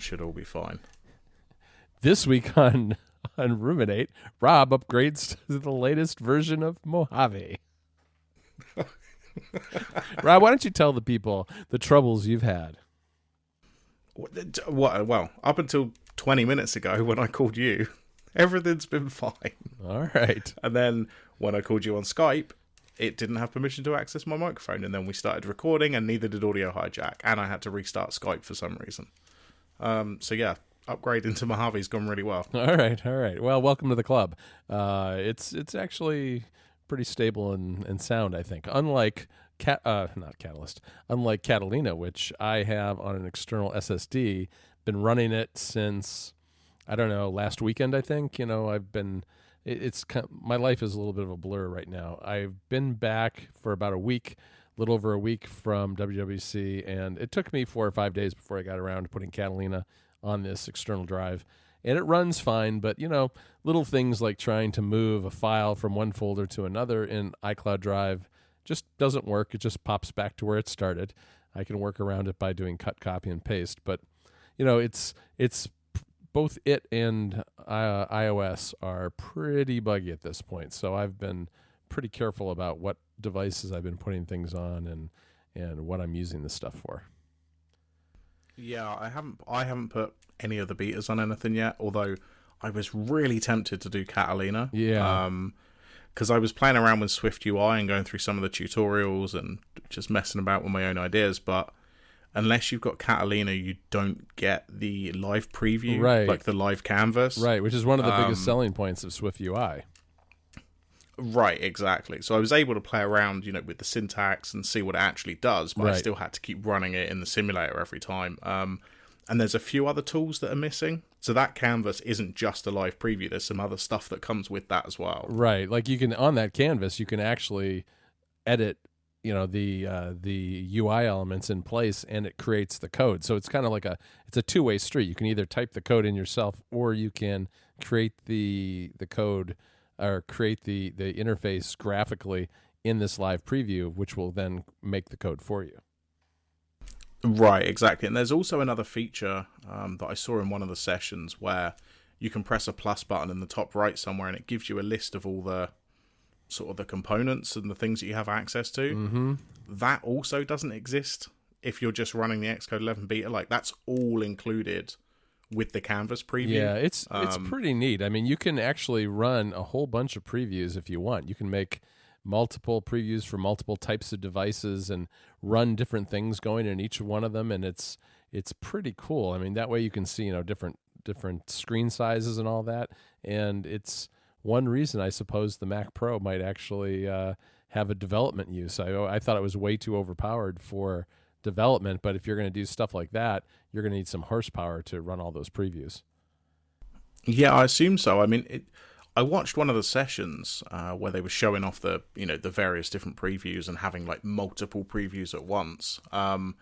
should all be fine. This week on Ruminate, Robb upgrades to the latest version of Mojave. Robb, why don't you tell the people the troubles you've had? Well, up until 20 minutes ago when I called you, everything's been fine. All right. And then when I called you on Skype, it didn't have permission to access my microphone. And then we started recording, and neither did Audio Hijack. And I had to restart Skype for some reason. So yeah, upgrading to Mojave's gone really well. All right. Well, welcome to the club. It's actually pretty stable and sound, I think. Unlike unlike Catalina, which I have on an external SSD, been running it since, I don't know, last weekend, I think. I've been, my life is a little bit of a blur right now. I've been back for about a week, little over a week from WWDC, and it took me 4 or 5 days before I got around to putting Catalina on this external drive. And it runs fine, but, little things like trying to move a file from one folder to another in iCloud Drive just doesn't work. It just pops back to where it started. I can work around it by doing cut, copy, and paste. But, it's both it and iOS are pretty buggy at this point. So I've been pretty careful about what devices I've been putting things on and what I'm using this stuff for. Yeah, I haven't put any of the betas on anything yet, although I was really tempted to do Catalina. Yeah. Because I was playing around with Swift UI and going through some of the tutorials and just messing about with my own ideas, but unless you've got Catalina, you don't get the live preview, right, like the live canvas. Right, which is one of the biggest selling points of Swift UI. Right, exactly. So I was able to play around, with the syntax and see what it actually does, but I still had to keep running it in the simulator every time. And there's a few other tools that are missing. So that canvas isn't just a live preview. There's some other stuff that comes with that as well. Right, like you can, on that canvas, you can actually edit, the UI elements in place, and it creates the code. So it's kind of like it's a two-way street. You can either type the code in yourself, or you can create the code or create the interface graphically in this live preview, which will then make the code for you. Right, exactly. And there's also another feature that I saw in one of the sessions where you can press a plus button in the top right somewhere, and it gives you a list of all the sort of the components and the things that you have access to. Mm-hmm. That also doesn't exist if you're just running the Xcode 11 beta. Like, that's all included with the canvas preview. Yeah, it's pretty neat. I mean, you can actually run a whole bunch of previews if you want. You can make multiple previews for multiple types of devices and run different things going in each one of them, and it's pretty cool. I mean, that way you can see, different screen sizes and all that, and it's one reason I suppose the Mac Pro might actually have a development use. I thought it was way too overpowered for development, but if you're going to do stuff like that, you're going to need some horsepower to run all those previews. Yeah, I assume so. I mean, I watched one of the sessions where they were showing off the various different previews and having like multiple previews at once. And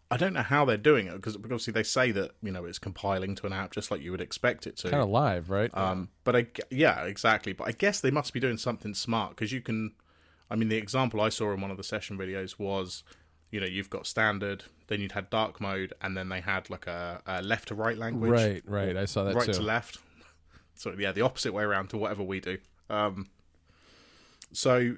I don't know how they're doing it, because obviously they say that it's compiling to an app just like you would expect it to. Kind of live, right? But yeah, exactly. But I guess they must be doing something smart, because you can. I mean, the example I saw in one of the session videos was, you've got standard, then you'd had dark mode, and then they had like a left to right language. Right. I saw that right too. to left. So yeah, the opposite way around to whatever we do. So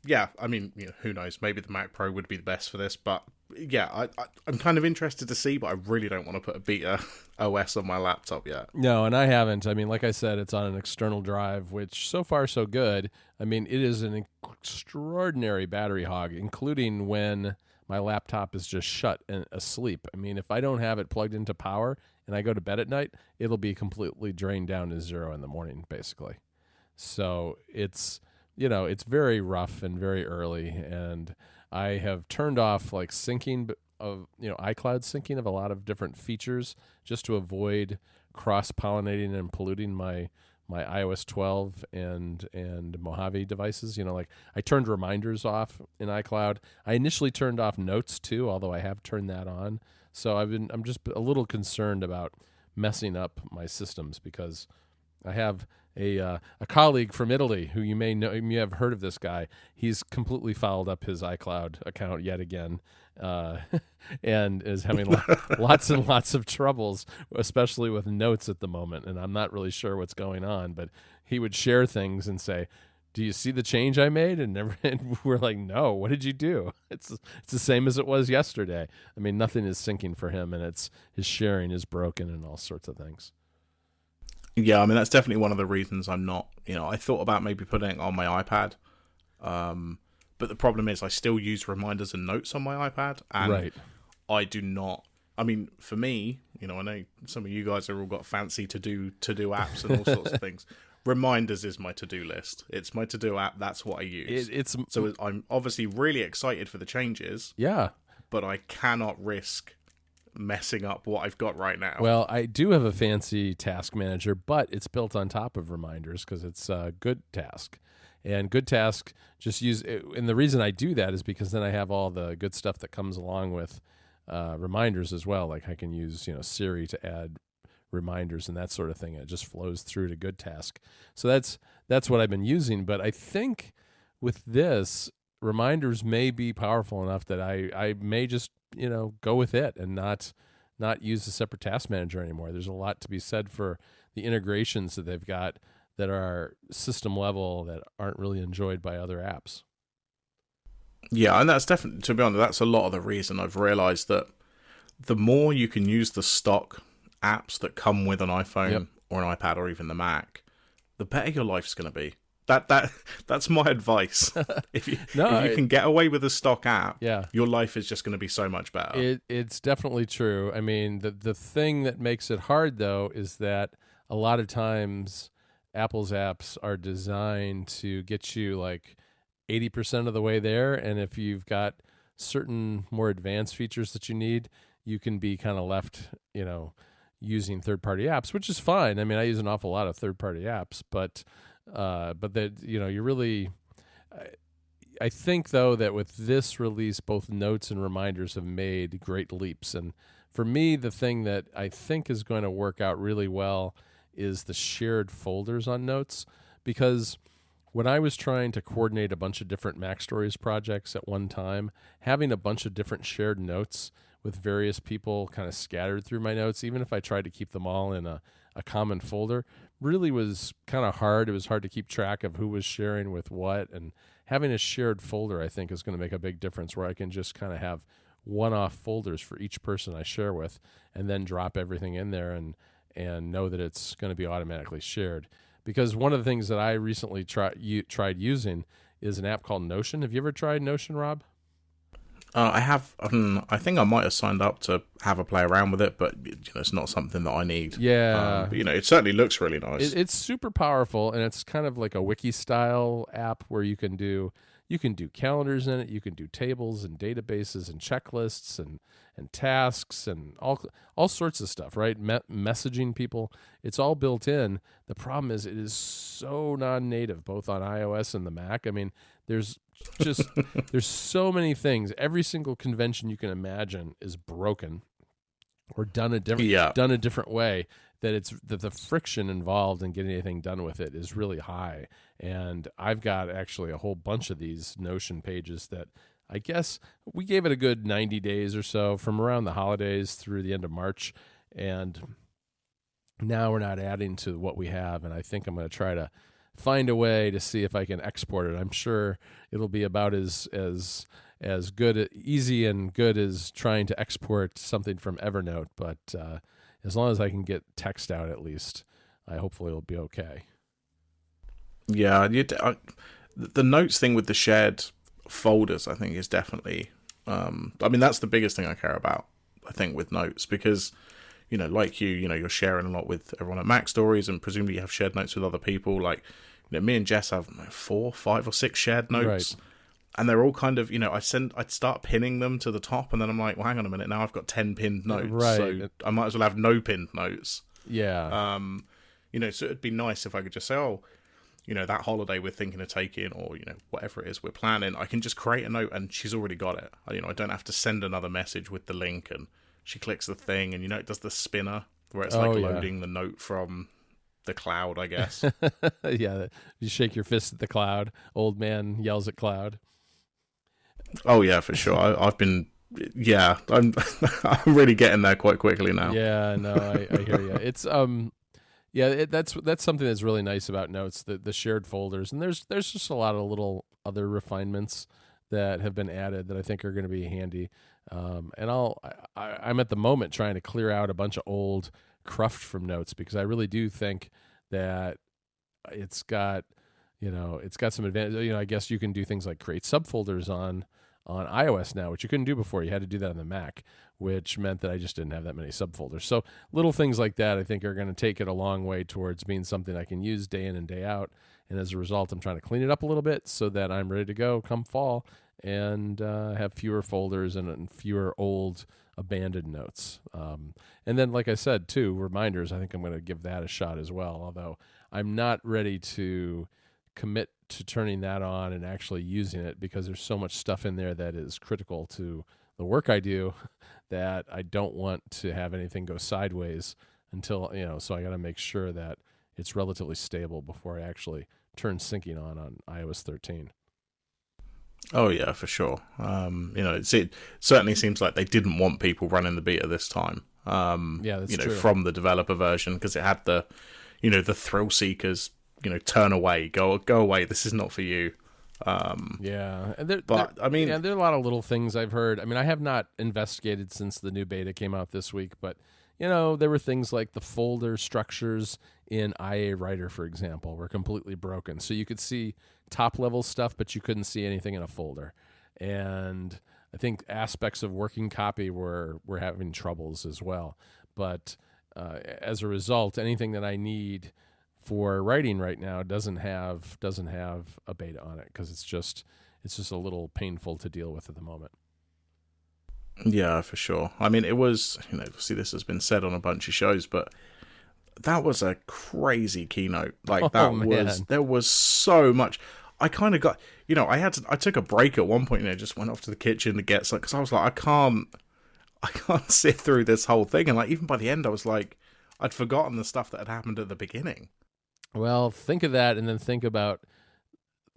yeah, I mean, who knows? Maybe the Mac Pro would be the best for this, but yeah, I'm kind of interested to see, but I really don't want to put a beta OS on my laptop yet. No, and I haven't. I mean, like I said, it's on an external drive, which so far so good. I mean, it is an extraordinary battery hog, including when my laptop is just shut and asleep. I mean, if I don't have it plugged into power and I go to bed at night, it'll be completely drained down to zero in the morning, basically. So it's very rough and very early, and I have turned off like syncing of iCloud syncing of a lot of different features just to avoid cross-pollinating and polluting my iOS 12 and Mojave devices. Like I turned reminders off in iCloud. I initially turned off notes too, although I have turned that on. So I'm just a little concerned about messing up my systems, because I have a colleague from Italy who you may know, you may have heard of this guy. He's completely fouled up his iCloud account yet again, and is having lots and lots of troubles, especially with notes at the moment. And I'm not really sure what's going on, but he would share things and say, "Do you see the change I made?" And we're like, "No, what did you do?" It's the same as it was yesterday. I mean, nothing is syncing for him, and his sharing is broken and all sorts of things. Yeah, I mean, that's definitely one of the reasons I'm not, I thought about maybe putting it on my iPad. But the problem is I still use reminders and notes on my iPad. And Right. I do not, I mean, for me, I know some of you guys have all got fancy to-do apps and all sorts of things. Reminders is my to-do list. It's my to-do app. That's what I use. So I'm obviously really excited for the changes. Yeah. But I cannot risk messing up what I've got right now. Well, I do have a fancy task manager, but it's built on top of reminders because it's Good Task. And Good Task and the reason I do that is because then I have all the good stuff that comes along with reminders as well. Like I can use, Siri to add reminders and that sort of thing. It just flows through to Good Task. So that's what I've been using. But I think with this, reminders may be powerful enough that I may just go with it and not use a separate task manager anymore. There's a lot to be said for the integrations that they've got that are system level that aren't really enjoyed by other apps. Yeah, and that's definitely, to be honest, that's a lot of the reason I've realized that the more you can use the stock apps that come with an iPhone or an iPad or even the Mac, the better your life's going to be. That's my advice. If you can get away with a stock app, your life is just going to be so much better. It's definitely true. I mean, the thing that makes it hard though is that a lot of times Apple's apps are designed to get you like 80% of the way there, and if you've got certain more advanced features that you need, you can be kind of left, using third-party apps, which is fine. I mean, I use an awful lot of third-party apps, but that you really, I think though that with this release, both notes and reminders have made great leaps. And for me, the thing that I think is going to work out really well is the shared folders on notes, because when I was trying to coordinate a bunch of different Mac Stories projects at one time, having a bunch of different shared notes with various people kind of scattered through my notes, even if I tried to keep them all in a common folder, really was kind of hard. It was hard to keep track of who was sharing with what, and having a shared folder, I think, is going to make a big difference where I can just kind of have one-off folders for each person I share with and then drop everything in there and know that it's going to be automatically shared. Because one of the things that I recently tried using is an app called Notion. Have you ever tried Notion, Rob? I have. I think I might have signed up to have a play around with it, but it's not something that I need. Yeah, but, it certainly looks really nice. It's super powerful, and it's kind of like a wiki style app where you can do calendars in it, you can do tables and databases and checklists and tasks and all sorts of stuff, right? Messaging people, it's all built in. The problem is it is so non-native, both on iOS and the Mac. I mean, there's so many things. Every single convention you can imagine is broken or done a different way, that the friction involved in getting anything done with it is really high. And I've got actually a whole bunch of these Notion pages that I guess we gave it a good 90 days or so from around the holidays through the end of March. And now we're not adding to what we have. And I think I'm going to try to find a way to see if I can export it. I'm sure it'll be about as good, easy and good as trying to export something from Evernote. But as long as I can get text out, at least, hopefully it'll be okay. Yeah, the notes thing with the shared folders, I think, is definitely. That's the biggest thing I care about, I think, with notes, because like you're sharing a lot with everyone at Mac Stories, and presumably you have shared notes with other people. Like, me and Jess have 4, 5, or 6 shared notes, right. And they're all kind of, I'd start pinning them to the top, and then I'm like, well, hang on a minute, now I've got 10 pinned notes, right. So I might as well have no pinned notes. Yeah. So it'd be nice if I could just say, oh, that holiday we're thinking of taking, or, whatever it is we're planning, I can just create a note and she's already got it. I don't have to send another message with the link, and she clicks the thing and, it does the spinner where it's loading the note from the cloud, I guess. Yeah, you shake your fist at the cloud. Old man yells at cloud. Oh yeah, for sure. I've been, yeah, I'm I'm really getting there quite quickly now. Yeah, no, I hear you. It's yeah, that's something that's really nice about Notes, the shared folders, and there's just a lot of little other refinements that have been added that I think are going to be handy. And I'm at the moment trying to clear out a bunch of old cruft from Notes because I really do think that it's got it's got some advantage. I guess you can do things like create subfolders on iOS now, which you couldn't do before. You had to do that on the Mac, which meant that I just didn't have that many subfolders. So little things like that I think are going to take it a long way towards being something I can use day in and day out. And as a result, I'm trying to clean it up a little bit so that I'm ready to go come fall and have fewer folders and fewer old abandoned notes. And then, like I said, too, reminders, I think I'm going to give that a shot as well, although I'm not ready to commit to turning that on and actually using it because there's so much stuff in there that is critical to the work I do that I don't want to have anything go sideways until, so I got to make sure that it's relatively stable before I actually turn syncing on iOS 13. Oh yeah, for sure. It certainly seems like they didn't want people running the beta this time. Yeah, that's true. From the developer version because it had the thrill seekers, turn away, go away. This is not for you. Yeah, and there there are a lot of little things I've heard. I mean, I have not investigated since the new beta came out this week, but there were things like the folder structures in IA Writer, for example, were completely broken. So you could see top level stuff, but you couldn't see anything in a folder. And I think aspects of working copy were having troubles as well. But as a result, anything that I need for writing right now doesn't have a beta on it because it's just a little painful to deal with at the moment. Yeah, for sure. I mean, it was, see, this has been said on a bunch of shows, but that was a crazy keynote. Like there was so much. I kind of got, I took a break at one point and I just went off to the kitchen to get some, because I was like, I can't sit through this whole thing. And like, even by the end, I was like, I'd forgotten the stuff that had happened at the beginning. Well, think of that, and then think about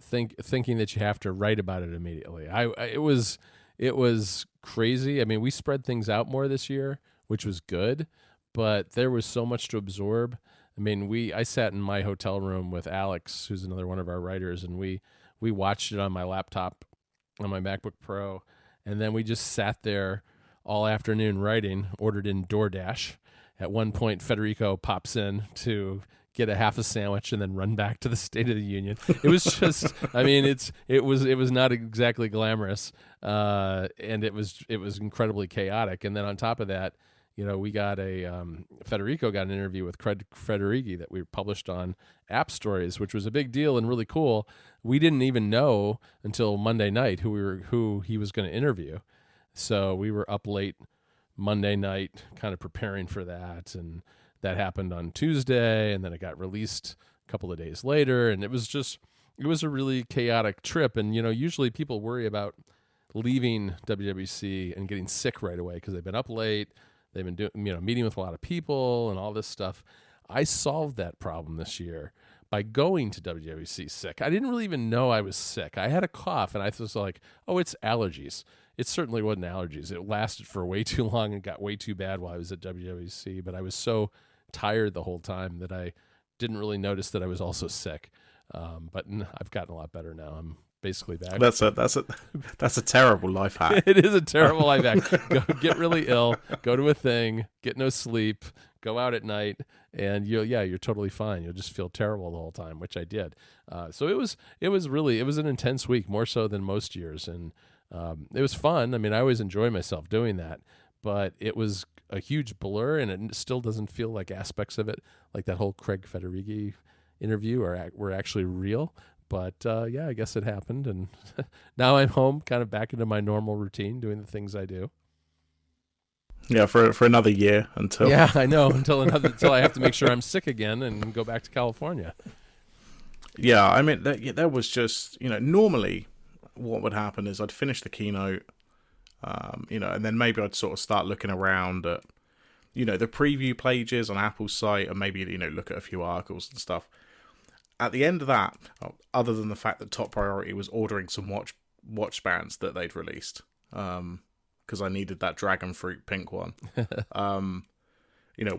thinking that you have to write about it immediately. It was crazy. I mean, we spread things out more this year, which was good, but there was so much to absorb. I mean, I sat in my hotel room with Alex, who's another one of our writers, and we watched it on my laptop, on my MacBook Pro, and then we just sat there all afternoon writing, ordered in DoorDash. At one point, Federico pops in to get a half a sandwich and then run back to the State of the Union. It was just, I mean, it was not exactly glamorous, and it was incredibly chaotic. And then on top of that, we got Federico got an interview with Craig Federighi that we published on App Stories, which was a big deal and really cool. We didn't even know until Monday night who he was going to interview, so we were up late Monday night kind of preparing for that, and that happened on Tuesday, and then it got released a couple of days later, and it was a really chaotic trip. And usually people worry about leaving WWDC and getting sick right away because they've been up late, they've been doing meeting with a lot of people and all this stuff. I solved that problem this year by going to WWDC sick. I didn't really even know I was sick. I had a cough, and I was like, oh, it's allergies. It certainly wasn't allergies. It lasted for way too long and got way too bad while I was at WWDC, but I was so tired the whole time that I didn't really notice that I was also sick. But I've gotten a lot better now. I'm basically back. That's a terrible life hack. It is a terrible life hack. Go get really ill, go to a thing, get no sleep, go out at night, and you're totally fine. You'll just feel terrible the whole time, which I did. So it was an intense week, more so than most years, and it was fun. I mean, I always enjoy myself doing that, but it was a huge blur, and it still doesn't feel like aspects of it, like that whole Craig Federighi interview, were actually real. But I guess it happened, and now I'm home, kind of back into my normal routine, doing the things I do. Yeah, for another year until. Yeah, I know until I have to make sure I'm sick again and go back to California. Yeah, I mean, there was just normally what would happen is I'd finish the keynote, and then maybe I'd sort of start looking around at, the preview pages on Apple's site, and maybe look at a few articles and stuff. At the end of that, other than the fact that top priority was ordering some watch bands that they'd released, because I needed that dragon fruit pink one.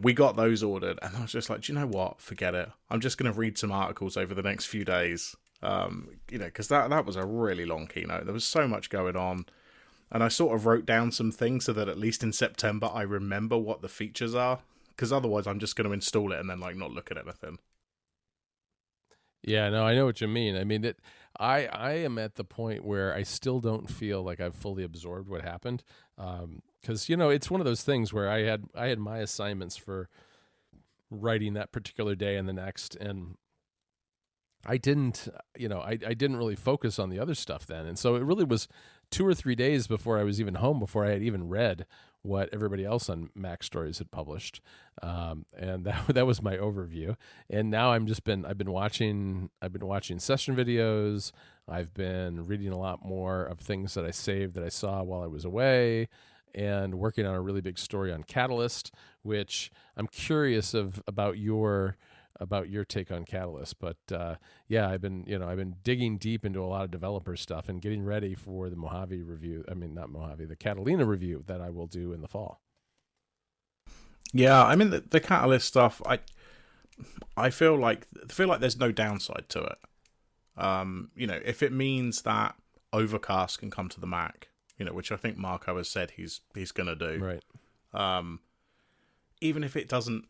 We got those ordered, and I was just like, do you know what? Forget it. I'm just going to read some articles over the next few days. Because that was a really long keynote. There was so much going on, and I sort of wrote down some things so that at least in September I remember what the features are. Because otherwise, I'm just going to install it and then not look at anything. Yeah, no, I know what you mean. I mean, I am at the point where I still don't feel like I've fully absorbed what happened. Because it's one of those things where I had my assignments for writing that particular day and the next, and I didn't really focus on the other stuff then, and so it really was 2 or 3 days before I was even home, before I had even read what everybody else on Mac Stories had published, and that was my overview. And now I've been watching session videos. I've been reading a lot more of things that I saved that I saw while I was away, and working on a really big story on Catalyst, which I'm curious about your take on Catalyst. But I've been digging deep into a lot of developer stuff and getting ready for the Mojave review. I mean, not Mojave, the Catalina review that I will do in the fall. Yeah, I mean the Catalyst stuff. I feel like there's no downside to it. If it means that Overcast can come to the Mac, which I think Marco has said he's gonna do. Right. Even if it doesn't,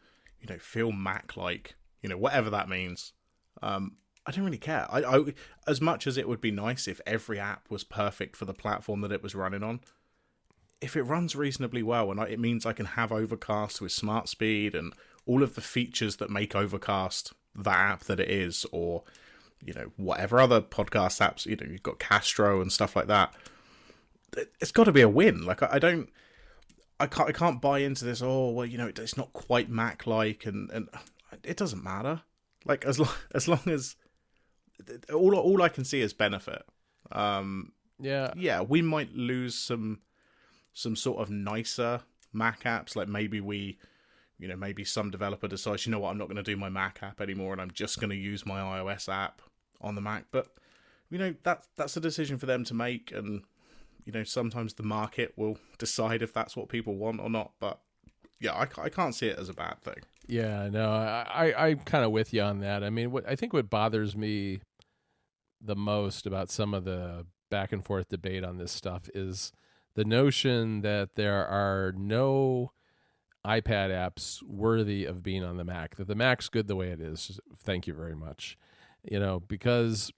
feel Mac-like, whatever that means, I don't really care. I as much as it would be nice if every app was perfect for the platform that it was running on, if it runs reasonably well, and it means I can have Overcast with Smart Speed and all of the features that make Overcast the app that it is, or whatever other podcast apps, you've got Castro and stuff like that. It's got to be a win. Like I can't buy into this. Oh well, it's not quite Mac-like, and it doesn't matter. Like as long as all I can see is benefit. Yeah, we might lose some sort of nicer Mac apps. Like maybe maybe some developer decides, I'm not going to do my Mac app anymore, and I'm just going to use my iOS app on the Mac. But that's a decision for them to make, and sometimes the market will decide if that's what people want or not. But yeah, I can't see it as a bad thing. Yeah, no, I'm kind of with you on that. I mean, I think what bothers me the most about some of the back and forth debate on this stuff is the notion that there are no iPad apps worthy of being on the Mac, that the Mac's good the way it is. Thank you very much. Because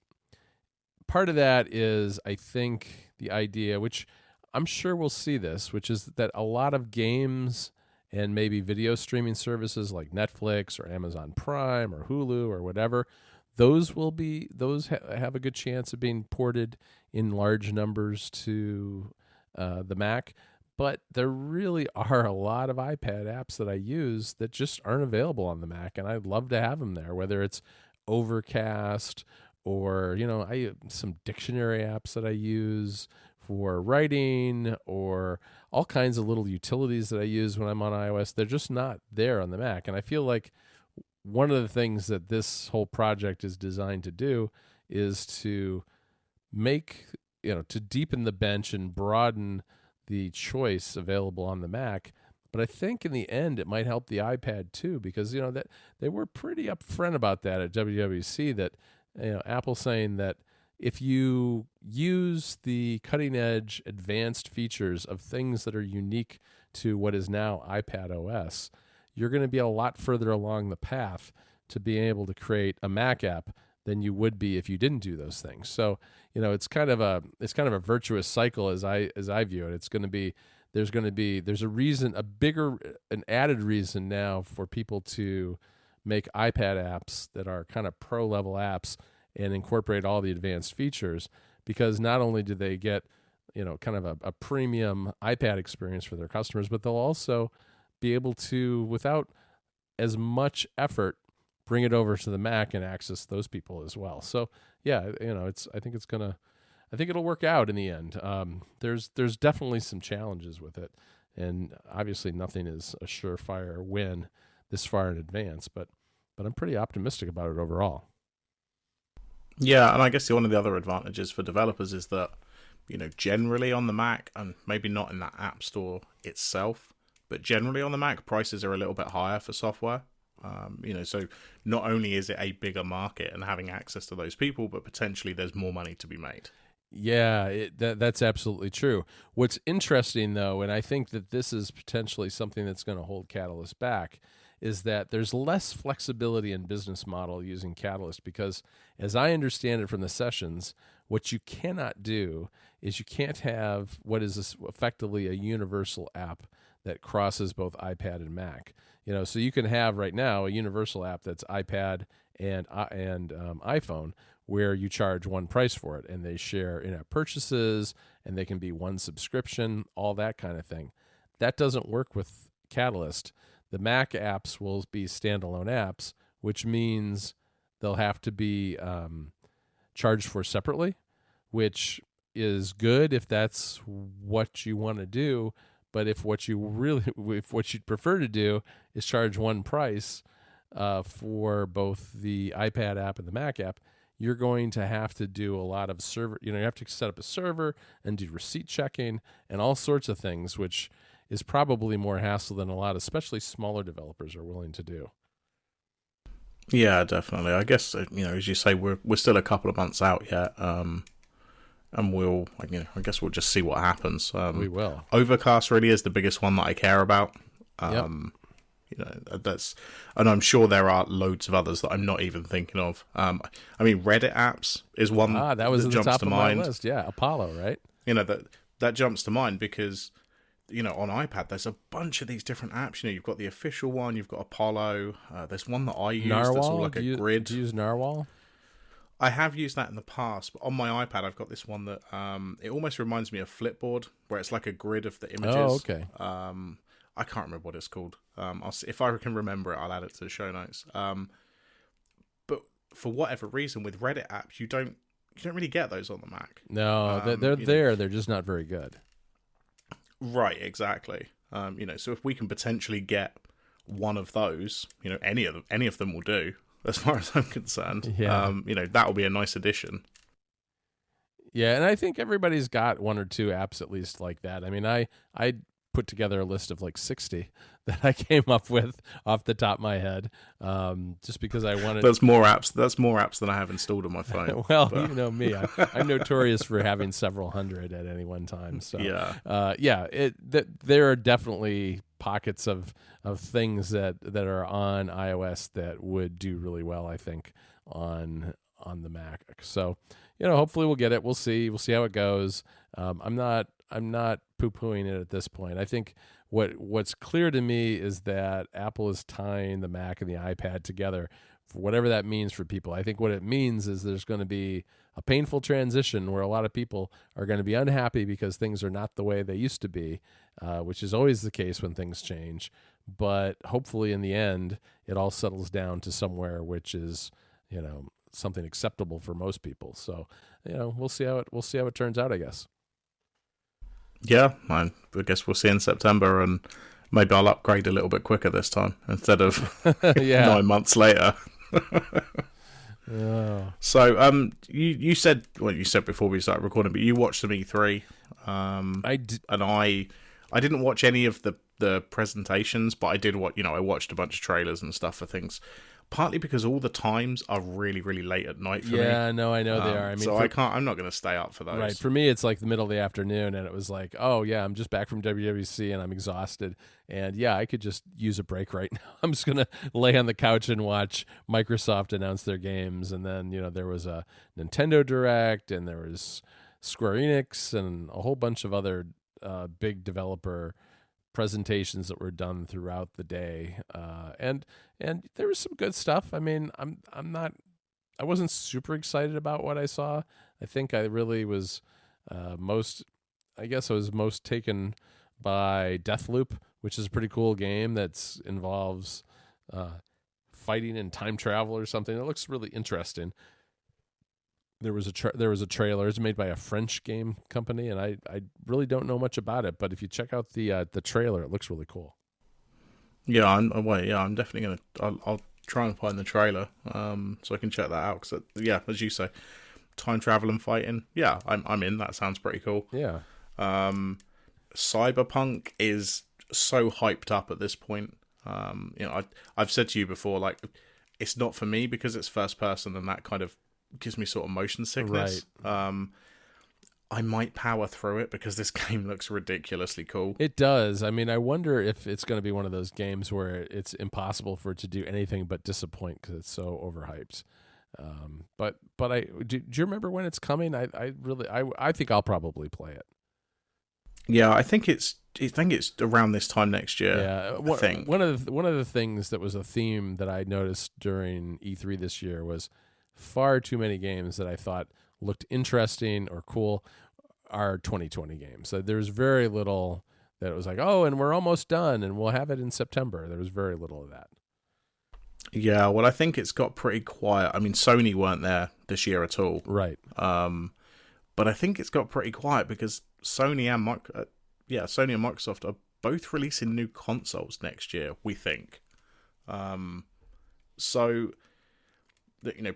part of that is, I think, the idea, which I'm sure we'll see this, which is that a lot of games and maybe video streaming services like Netflix or Amazon Prime or Hulu or whatever, those have a good chance of being ported in large numbers to the Mac. But there really are a lot of iPad apps that I use that just aren't available on the Mac, and I'd love to have them there, whether it's Overcast or, I some dictionary apps that I use for writing, or all kinds of little utilities that I use when I'm on iOS. They're just not there on the Mac. And I feel like one of the things that this whole project is designed to do is to make, to deepen the bench and broaden the choice available on the Mac. But I think in the end, it might help the iPad too, because, that they were pretty upfront about that at WWDC, that, Apple saying that if you use the cutting edge advanced features of things that are unique to what is now iPad OS, you're going to be a lot further along the path to being able to create a Mac app than you would be if you didn't do those things. So, it's kind of a virtuous cycle as I view it. There's a reason, an added reason now for people to make iPad apps that are kind of pro level apps and incorporate all the advanced features, because not only do they get, kind of a premium iPad experience for their customers, but they'll also be able to, without as much effort, bring it over to the Mac and access those people as well. So yeah, I think it'll work out in the end. There's definitely some challenges with it, And obviously, nothing is a surefire win this far in advance, but I'm pretty optimistic about it overall. Yeah, and I guess one of the other advantages for developers is that, generally on the Mac, and maybe not in that App Store itself, but generally on the Mac, prices are a little bit higher for software. So not only is it a bigger market and having access to those people, but potentially there's more money to be made. Yeah, that's absolutely true. What's interesting, though, and I think that this is potentially something that's going to hold Catalyst back, is that there's less flexibility in business model using Catalyst because, as I understand it from the sessions, what you cannot do is you can't have what is effectively a universal app that crosses both iPad and Mac. So you can have right now a universal app that's iPad and iPhone, where you charge one price for it, and they share in-app purchases, and they can be one subscription, all that kind of thing. That doesn't work with Catalyst. The Mac apps will be standalone apps, which means they'll have to be charged for separately, which is good if that's what you want to do. But if what you'd prefer to do is charge one price for both the iPad app and the Mac app, you're going to have to do a lot of server. You have to set up a server and do receipt checking and all sorts of things, which is probably more hassle than a lot, especially smaller developers, are willing to do. Yeah, definitely. I guess as you say, we're still a couple of months out yet, and we'll I guess we'll just see what happens. We will. Overcast really is the biggest one that I care about. Yep. That's, and I'm sure there are loads of others that I'm not even thinking of. Reddit apps is one that was that at jumps the top to of mind. my list. Yeah, Apollo, right? That jumps to mind because on iPad there's a bunch of these different apps. You've got the official one, you've got Apollo. There's one that I use Narwhal? that's all like a grid. Do you use Narwhal? I have used that in the past, but on my iPad I've got this one that it almost reminds me of Flipboard, where it's like a grid of the images. Oh, okay. I can't remember what it's called. I'll see, if I can remember it, I'll add it to the show notes. But for whatever reason, with Reddit apps, you don't really get those on the Mac. No, they're there. They're just not very good. Right, exactly. So if we can potentially get one of those, any of them will do, as far as I'm concerned. Yeah. That will be a nice addition. Yeah, and I think everybody's got one or two apps at least like that. I put together a list of like 60 that I came up with off the top of my head, just because I wanted. That's more apps than I have installed on my phone. Well, but you know me, I'm notorious for having several hundred at any one time. So there are definitely pockets of things that are on iOS that would do really well, I think, on the Mac. So hopefully we'll get it. We'll see how it goes. I'm not poo-pooing it at this point. I think what's clear to me is that Apple is tying the Mac and the iPad together for whatever that means for people. I think what it means is there's going to be a painful transition where a lot of people are going to be unhappy because things are not the way they used to be, which is always the case when things change. But hopefully in the end, it all settles down to somewhere which is, something acceptable for most people. So, we'll see how it turns out, I guess. Yeah, I guess we'll see in September, and maybe I'll upgrade a little bit quicker this time instead of 9 months later. Oh. So, you said before we started recording, but you watched some E3. I did, and I didn't watch any of the presentations, but I did what I watched a bunch of trailers and stuff for things. Partly because all the times are really, really late at night for me. Yeah, no, I know they are. I'm not going to stay up for those. Right. For me, it's like the middle of the afternoon, and it was like, oh, yeah, I'm just back from WWDC, and I'm exhausted. And, yeah, I could just use a break right now. I'm just going to lay on the couch and watch Microsoft announce their games. And then, there was a Nintendo Direct, and there was Square Enix, and a whole bunch of other big developer presentations that were done throughout the day, and there was some good stuff. I wasn't super excited about what I saw. I think I really was most taken by Deathloop, which is a pretty cool game that involves fighting and time travel or something. It looks really interesting. There was a trailer. It's made by a French game company, and I really don't know much about it. But if you check out the trailer, it looks really cool. Yeah, I'm definitely I'll try and find the trailer, so I can check that out. Because yeah, as you say, time travel and fighting. Yeah, I'm in. That sounds pretty cool. Yeah. Cyberpunk is so hyped up at this point. I've said to you before, like, it's not for me because it's first person, and that kind of gives me sort of motion sickness. Right. I might power through it because this game looks ridiculously cool. It does. I mean, I wonder if it's going to be one of those games where it's impossible for it to do anything but disappoint because it's so overhyped. But do you remember when it's coming? I think I'll probably play it. Yeah, I think it's around this time next year. Yeah, I think one of the things that was a theme that I noticed during E3 this year was far too many games that I thought looked interesting or cool are 2020 games. So there's very little that was like, oh, and we're almost done, and we'll have it in September. There was very little of that. Yeah, well, I think it's got pretty quiet. I mean, Sony weren't there this year at all, right? But I think it's got pretty quiet because Sony and Microsoft are both releasing new consoles next year, we think. So,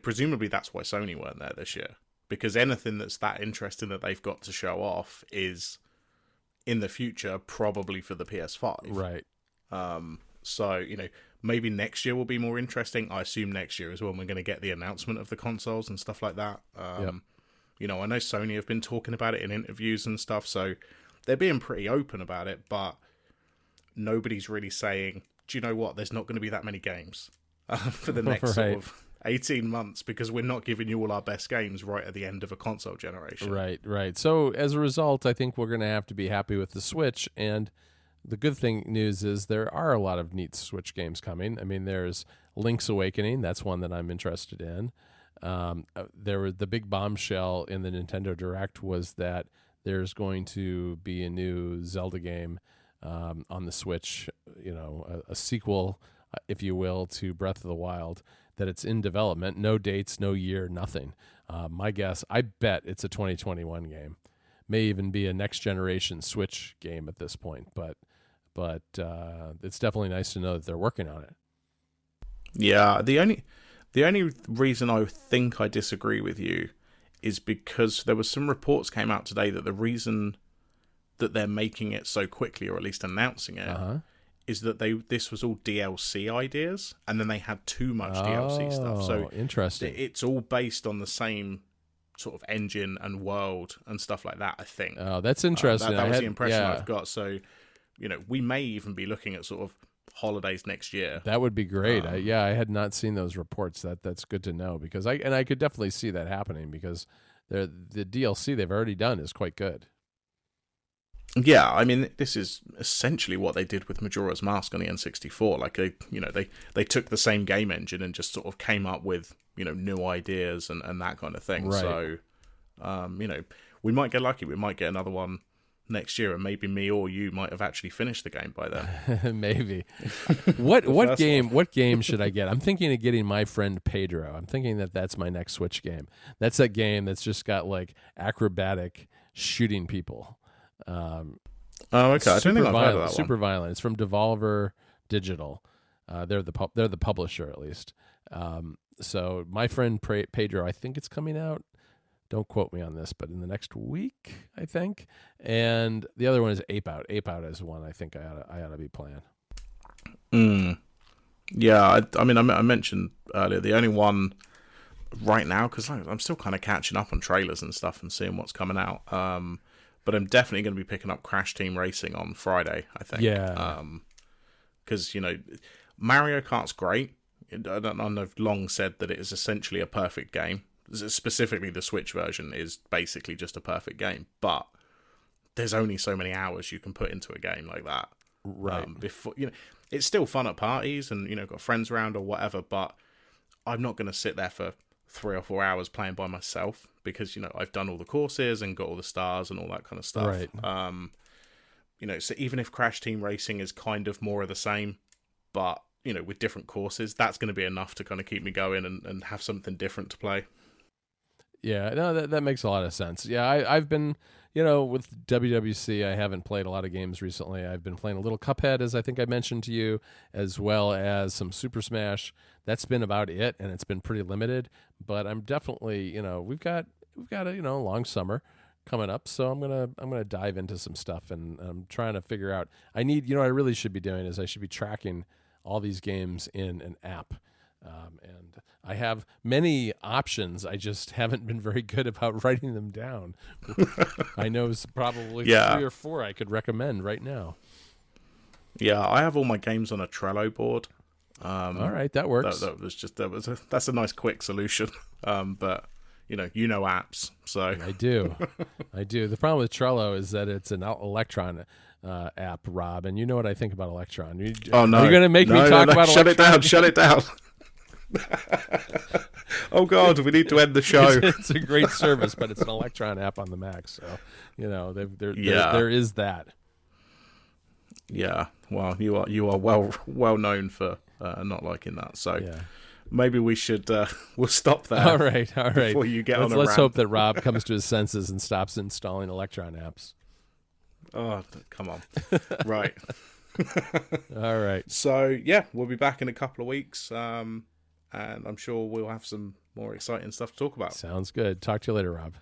presumably that's why Sony weren't there this year. Because anything that's that interesting that they've got to show off is, in the future, probably for the PS5. Right. So, maybe next year will be more interesting. I assume next year is when we're going to get the announcement of the consoles and stuff like that. Yep. I know Sony have been talking about it in interviews and stuff, so they're being pretty open about it, but nobody's really saying, do you know what, there's not going to be that many games for the next sort of 18 months because we're not giving you all our best games right at the end of a console generation. Right. So as a result, I think we're going to have to be happy with the Switch, and the good news is there are a lot of neat Switch games coming. I mean, there's Link's Awakening. That's one that I'm interested in. There was the big bombshell in the Nintendo Direct was that there's going to be a new Zelda game on the Switch, a sequel, if you will, to Breath of the Wild, that it's in development. No dates, no year, nothing. My guess, I bet it's a 2021 game. May even be a next generation Switch game at this point, but it's definitely nice to know that they're working on it. Yeah, the only reason I think I disagree with you is because there was some reports came out today that the reason that they're making it so quickly, or at least announcing it, is that this was all DLC ideas, and then they had too much DLC stuff. So interesting. It's all based on the same sort of engine and world and stuff like that, I think. Oh, that's interesting. That was the impression I've got. So, we may even be looking at sort of holidays next year. That would be great. I had not seen those reports. That's good to know, because I could definitely see that happening, because the DLC they've already done is quite good. Yeah, I mean, this is essentially what they did with Majora's Mask on the N64. Like they took the same game engine and just sort of came up with new ideas and that kind of thing. Right. So, we might get lucky. We might get another one next year, and maybe me or you might have actually finished the game by then. Maybe. What game should I get? I'm thinking of getting My Friend Pedro. I'm thinking that's my next Switch game. That's that game that's just got like acrobatic shooting people. Oh, okay. I don't think I've heard of that one. Super violent. It's from Devolver Digital. They're the publisher, at least. So My Friend Pedro, I think it's coming out. Don't quote me on this, but in the next week, I think. And the other one is Ape Out. Ape Out is one I think I ought to be playing. Yeah, I mean, I mentioned earlier the only one right now, because I'm still kind of catching up on trailers and stuff and seeing what's coming out. But I'm definitely going to be picking up Crash Team Racing on Friday, I think. Yeah. Because, Mario Kart's great. I've long said that it is essentially a perfect game. Specifically, the Switch version is basically just a perfect game. But there's only so many hours you can put into a game like that. Right. Before it's still fun at parties and, got friends around or whatever, but I'm not going to sit there for 3 or 4 hours playing by myself, because I've done all the courses and got all the stars and all that kind of stuff. Right. So even if Crash Team Racing is kind of more of the same, but with different courses, that's going to be enough to kind of keep me going and have something different to play. Yeah, no, that makes a lot of sense. Yeah, I've been, with WWC, I haven't played a lot of games recently. I've been playing a little Cuphead, as I think I mentioned to you, as well as some Super Smash. That's been about it, and it's been pretty limited. But I'm definitely, we've got a long summer coming up, so I'm gonna dive into some stuff, and I'm trying to figure out. I need, what I really should be doing is I should be tracking all these games in an app. And I have many options. I just haven't been very good about writing them down. I know probably 3 or 4 I could recommend right now. Yeah, I have all my games on a Trello board. All right, that works. That's a nice quick solution. But apps, so I do. The problem with Trello is that it's an Electron app, Rob, and you know what I think about Electron. Oh no, are you going to make me talk about Electron? Shut it down. Oh God, we need to end the show. It's a great service, but it's an Electron app on the Mac, so there is that. Yeah, well, you are well known for not liking that, so maybe we should we'll stop there. All right. Before you get on a let's rant. hope that Rob comes to his senses and stops installing Electron apps. Oh, come on. Right. All right. So we'll be back in a couple of weeks. And I'm sure we'll have some more exciting stuff to talk about. Sounds good. Talk to you later, Rob.